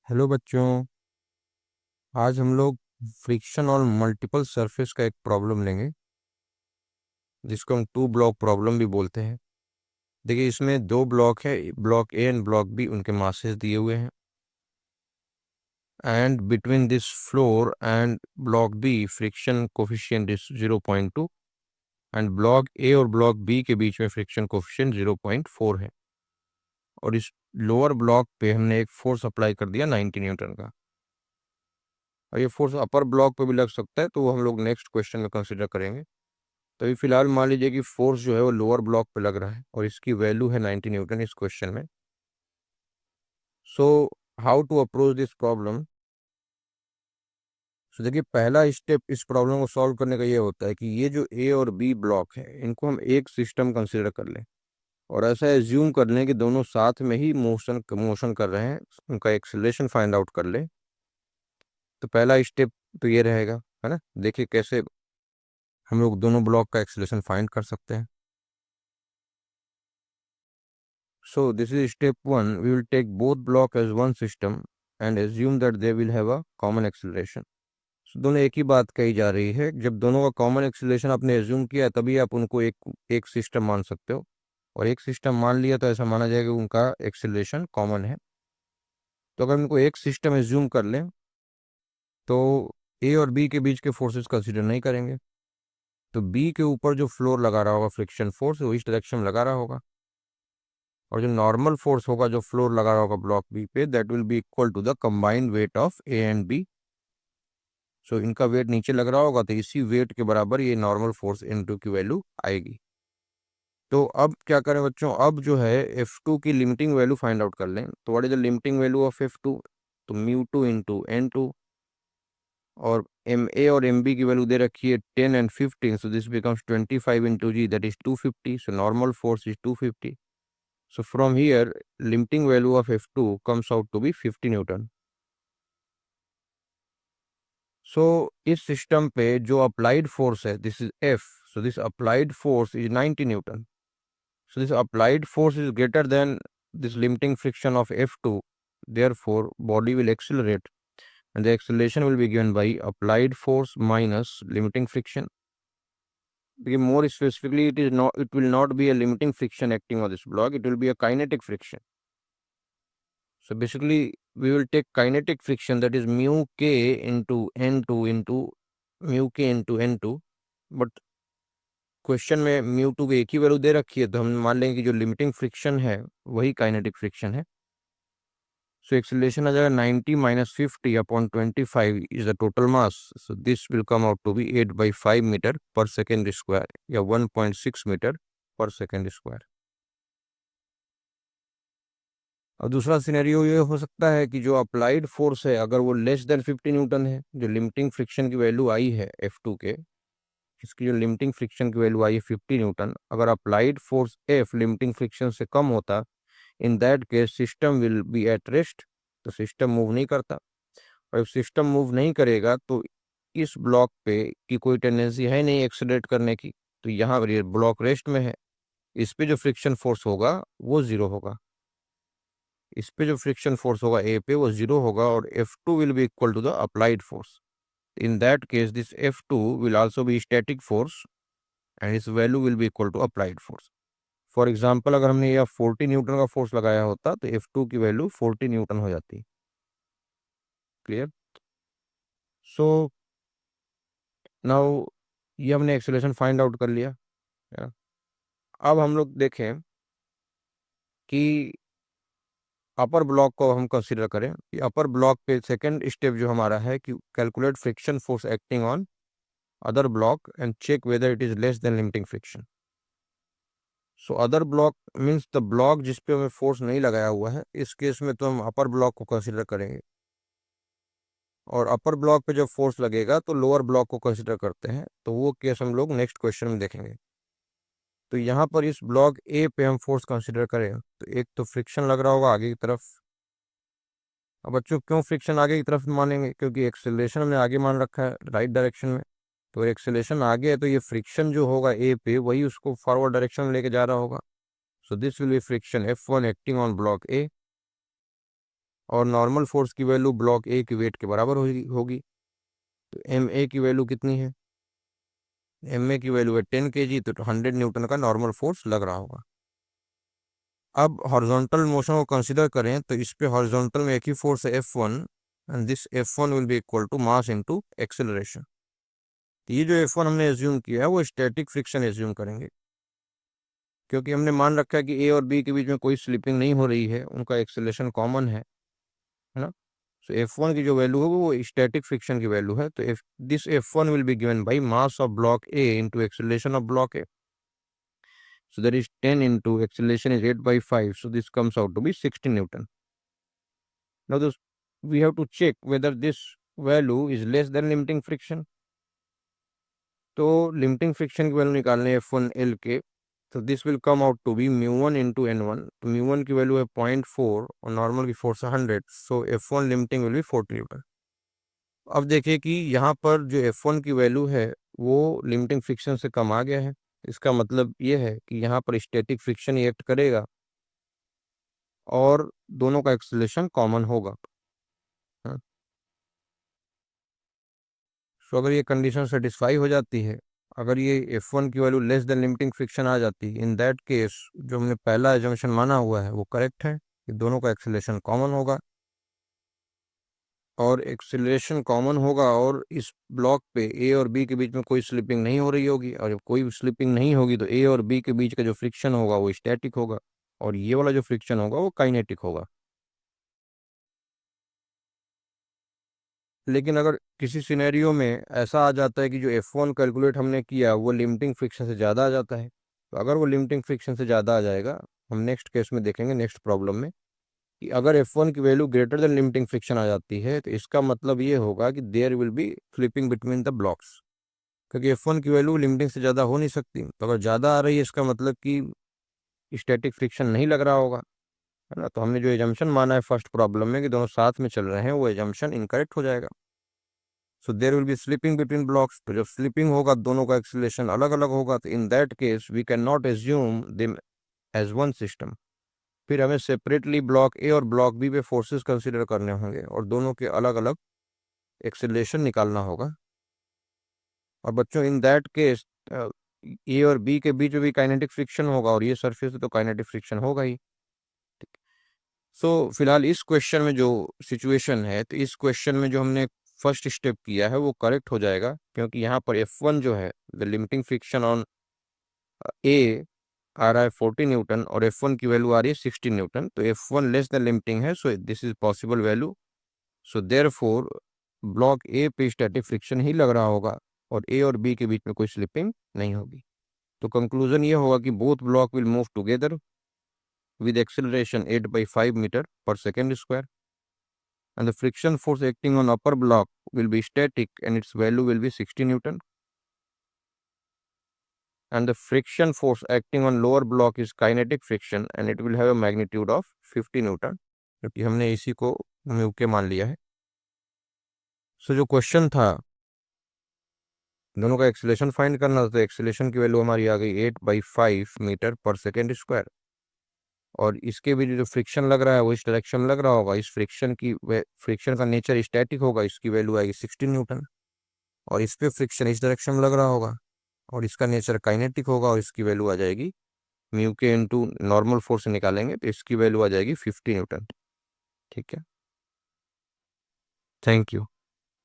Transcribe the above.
Hello बच्चों। आज हम लोग फ्रिक्शन और मल्टीपल सरफेस का एक प्रॉब्लम लेंगे जिसको हम टू ब्लॉक प्रॉब्लम भी बोलते हैं। देखिए, इसमें दो ब्लॉक है, block A and block B. उनके मासेस दिए हुए हैं and between this floor and block B friction coefficient is 0.2 and block A और ब्लॉक बी के बीच में फ्रिक्शन कोफिशिएंट 0.4 है। और इस लोअर ब्लॉक पे हमने एक फोर्स अप्लाई कर दिया 90 न्यूटन का। और ये फोर्स अपर ब्लॉक पे भी लग सकता है, तो वो हम लोग नेक्स्ट क्वेश्चन में कंसिडर करेंगे। तो अभी फिलहाल मान लीजिए कि फोर्स जो है वो लोअर ब्लॉक पे लग रहा है और इसकी वैल्यू है 90 न्यूटन इस क्वेश्चन में। So how to approach this problem. So देखिए, पहला स्टेप इस प्रॉब्लम को सॉल्व करने का ये होता है कि ये जो ए और बी ब्लॉक है इनको हम एक सिस्टम कंसिडर कर लें और ऐसा एज्यूम कर लें कि दोनों साथ में ही मोशन कर रहे हैं। उनका एक्सेलरेशन फाइंड आउट कर लें। तो पहला स्टेप तो ये रहेगा, है ना। देखिए कैसे हम लोग दोनों ब्लॉक का एक्सेलरेशन फाइंड कर सकते हैं। So this is step 1. We will take both block as one system and assume that they will have a common acceleration. So दोनों एक ही बात कही जा रही है। जब दोनों का कॉमन एक्सीलरेशन आपने एज्यूम किया तभी आप उनको एक सिस्टम मान सकते हो। और एक सिस्टम मान लिया तो ऐसा माना जाएगा कि उनका एक्सीलरेशन कॉमन है। तो अगर उनको एक सिस्टम एज्यूम कर लें तो ए और बी के बीच के फोर्सेस कंसीडर नहीं करेंगे। तो बी के ऊपर जो फ्लोर लगा रहा होगा फ्रिक्शन फोर्स वो इस डायरेक्शन में लगा रहा होगा और जो नॉर्मल फोर्स होगा जो फ्लोर लगा रहा होगा ब्लॉक बी पे, that will be equal to the combined weight of A and B. So इनका वेट नीचे लग रहा होगा तो इसी वेट के बराबर ये नॉर्मल फोर्स N2 की वैल्यू आएगी। तो अब क्या करें बच्चों, अब जो है F2 की लिमिटिंग वैल्यू फाइंड आउट कर लें। तो what is the limiting value of F2? तो μ2 इंटू N2। और MA और MB की वैल्यू दे रखी है 10 and 15, so this becomes 25 into G, that is 250। So normal force is 250। So from here, limiting value of F2 comes out to be 50 Newton. So इस system पे जो applied force है, this is F, so this applied force is 90 Newton. So this applied force is greater than this limiting friction of F2. Therefore, body will accelerate and the acceleration will be given by applied force minus limiting friction. Because more specifically, it will not be a limiting friction acting on this block, it will be a kinetic friction. So basically, we will take kinetic friction, that is mu k into N2 into mu k into N2. But question में μ2 की एक ही value दे रखी है तो हम मान लेंगे कि जो लिमिटिंग फ्रिक्शन है वही काइनेटिक फ्रिक्शन है। सो एक्सेलरेशन आ जाएगा 90 minus 50 upon 25 is the total mass. So this will come out to be 8/5 metre पर सेकेंड स्क्वायर या 1.6 मीटर पर सेकेंड स्क्वायर। और दूसरा सिनेरियो ये हो सकता है कि जो अप्लाइड फोर्स है अगर वो लेस देन 50 न्यूटन है, जो लिमिटिंग फ्रिक्शन की वैल्यू आई है F2 के, इसकी जो लिमिटिंग फ्रिक्शन की वैल्यू आई है 50 न्यूटन, अगर applied force F limiting friction से कम होता, इन that case system will be at rest. तो सिस्टम मूव नहीं करता और सिस्टम मूव नहीं करेगा तो इस ब्लॉक पे की कोई टेंडेंसी है नहीं एक्सीलरेट करने की, तो यहाँ पर ये ब्लॉक रेस्ट में है। इस पे जो फ्रिक्शन फोर्स होगा वो जीरो होगा। इस पे जो फ्रिक्शन फोर्स होगा ए पे वो जीरो होगा और F2 will be equal to the applied force. In that case this F2 will also be static force and इस value will be equal to applied force. For example, अगर हमने यह 40 Newton का फोर्स लगाया होता तो F2 की value 40 Newton हो जाती। क्लियर? सो नाउ ये हमने एक्सेलरेशन फाइंड आउट कर लिया। अब हम लोग देखें कि अपर ब्लॉक को हम कंसीडर करें कि अपर ब्लॉक पे सेकंड स्टेप जो हमारा है कि calculate friction force acting on other block and check whether it is less than limiting friction. So other block means the block जिस पे हमें फोर्स नहीं लगाया हुआ है। इस केस में तो हम अपर ब्लॉक को कंसीडर करेंगे और अपर ब्लॉक पे जब फोर्स लगेगा तो लोअर ब्लॉक को कंसीडर करते हैं, तो वो केस हम लोग नेक्स्ट क्वेश्चन में देखेंगे। तो यहाँ पर इस ब्लॉक ए पे हम फोर्स कंसीडर करें तो एक तो फ्रिक्शन लग रहा होगा आगे की तरफ। अब बच्चों क्यों फ्रिक्शन आगे की तरफ मानेंगे? क्योंकि एक्सेलरेशन हमने आगे मान रखा है राइट डायरेक्शन में, तो एक्सेलरेशन आगे है तो ये फ्रिक्शन जो होगा ए पे वही उसको फॉरवर्ड डायरेक्शन में लेके जा रहा होगा। सो this will be friction F1 acting on block A और नॉर्मल फोर्स की वैल्यू ब्लॉक ए की वेट के बराबर होगी। तो एम ए की वैल्यू कितनी है? एम ए की वैल्यू है 10 kg, तो 100 न्यूटन का नॉर्मल फोर्स लग रहा होगा। अब हॉरिजॉन्टल मोशन को कंसीडर करें तो इस पे हॉरिजॉन्टल में एक ही फोर्स है F1, and this F1 will be equal to mass into acceleration. ये जो F1 हमने एज्यूम किया है वो स्टैटिक फ्रिक्शन एज्यूम करेंगे, क्योंकि हमने मान रखा है कि ए और बी के बीच में कोई स्लिपिंग नहीं हो रही है, उनका एक्सेलरेशन कॉमन है ना। सो F1 की जो वैल्यू है वो स्टैटिक फ्रिक्शन की वैल्यू है। तो this F1 will be given by mass of block A into acceleration of block A. So that is 10 into acceleration is 8 by 5. So this comes out to be 60 Newton. Now we have to check whether this value is less than limiting friction. तो limiting friction की value निकालने F1L के, तो this will come out to be μ1 into N1। तो μ1 की value है 0.4 और normal की फोर्स है 100। सो F1 limiting will be 40 Newton. अब देखिए कि यहाँ पर जो F1 की वैल्यू है वो लिमिटिंग फ्रिक्शन से कम आ गया है। इसका मतलब ये है कि यहाँ पर स्टैटिक फ्रिक्शन ही एक्ट करेगा और दोनों का एक्सेलरेशन कॉमन होगा। हाँ। सो अगर ये कंडीशन सेटिस्फाई हो जाती है, अगर ये F1 की value less than limiting friction आ जाती है, इन दैट केस जो हमने पहला एजम्पशन माना हुआ है वो करेक्ट है कि दोनों का एक्सेलरेशन कॉमन होगा। और एक्सेलरेशन कॉमन होगा और इस ब्लॉक पे ए और बी के बीच में कोई स्लिपिंग नहीं हो रही होगी, और जब कोई स्लिपिंग नहीं होगी तो ए और बी के बीच का जो फ्रिक्शन होगा वो स्टैटिक होगा और ये वाला जो फ्रिक्शन होगा वो काइनेटिक होगा। लेकिन अगर किसी सिनेरियो में ऐसा आ जाता है कि जो F1 कैलकुलेट हमने किया वो लिमिटिंग फ्रिक्शन से ज़्यादा आ जाता है, तो अगर वो लिमिटिंग फ्रिक्शन से ज़्यादा आ जाएगा, हम नेक्स्ट केस में देखेंगे, नेक्स्ट प्रॉब्लम में, कि अगर F1 की value greater than limiting friction आ जाती है तो इसका मतलब ये होगा कि there will be flipping between the blocks, क्योंकि F1 की वैल्यू लिमिटिंग से ज़्यादा हो नहीं सकती। तो अगर ज़्यादा आ रही है इसका मतलब कि स्टैटिक फ्रिक्शन नहीं लग रहा होगा, है ना। तो हमने जो एजम्पशन माना है फर्स्ट प्रॉब्लम में कि दोनों साथ में चल रहे हैं, वो एजम्पशन इनकरेक्ट हो जाएगा। So there will be slipping between blocks. तो जब स्लिपिंग होगा दोनों का एक्सेलरेशन अलग अलग होगा, तो in that case we can not assume them as one system. फिर हमें सेपरेटली ब्लॉक ए और ब्लॉक बी पे फोर्सेस कंसीडर करने होंगे और दोनों के अलग अलग एक्सेलरेशन निकालना होगा। और बच्चों इन दैट केस ए और बी के बीच में भी काइनेटिक फ्रिक्शन होगा और ये सरफेस तो काइनेटिक फ्रिक्शन होगा ही। सो फिलहाल इस क्वेश्चन में जो सिचुएशन है, तो इस क्वेश्चन में जो हमने फर्स्ट स्टेप किया है वो करेक्ट हो जाएगा, क्योंकि यहाँ पर F1 जो है द लिमिटिंग फ्रिक्शन ऑन ए आ रहा है 40 न्यूटन और F1 की वैल्यू आ रही है 60 न्यूटन। तो F1 लेस द लिमिटिंग है, so this is possible value. So therefore block ए पे स्टैटिक फ्रिक्शन ही लग रहा होगा और ए और बी के बीच में कोई स्लिपिंग नहीं होगी। तो कंक्लूजन ये होगा कि both block will move together with acceleration 8 by 5 meter per second square, and the friction force acting on upper block will be static and its value will be 60 Newton, and the friction force acting on lower block is kinetic friction and it will have a magnitude of 50 Newton, क्योंकि हमने इसी को mu के मान लिया है। सो जो question था दोनों का एक्सेलरेशन फाइंड करना था, तो एक्सेलरेशन की वैल्यू हमारी आ गई 8/5 मीटर पर सेकेंड स्क्वायर, और इसके भी जो फ्रिक्शन लग रहा है वो इस डायरेक्शन लग रहा होगा, इस फ्रिक्शन का नेचर स्टैटिक होगा, इसकी वैल्यू आएगी 60 न्यूटन। और इस पे फ्रिक्शन इस डायरेक्शन में लग रहा होगा और इसका नेचर काइनेटिक होगा और इसकी वैल्यू आ जाएगी म्यू के इंटू नॉर्मल फोर्स से निकालेंगे तो इसकी वैल्यू आ जाएगी 50 न्यूटन। ठीक है, थैंक यू।